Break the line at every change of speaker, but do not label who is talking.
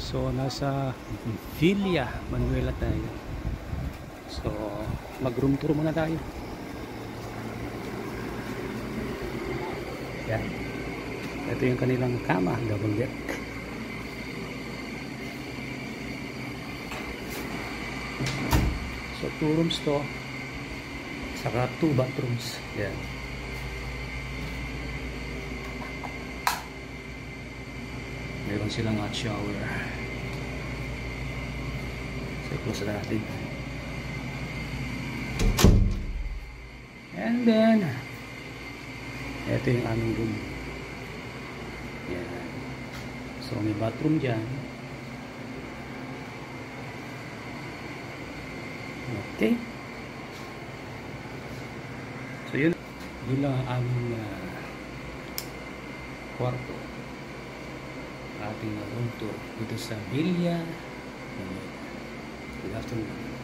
So nasa Villa Manuela tayo. So mag room tour muna tayo. Yan. Ito yung kanilang kama, double deck. So 2 rooms to, saka 2 bathrooms. Yan. Meron silang hot shower. So close na natin. And then ito yung aming room. Yan. So may bathroom dyan. Okay. So yun lang ang aming kwarto. Ating room tour dito sa Villa. Good afternoon.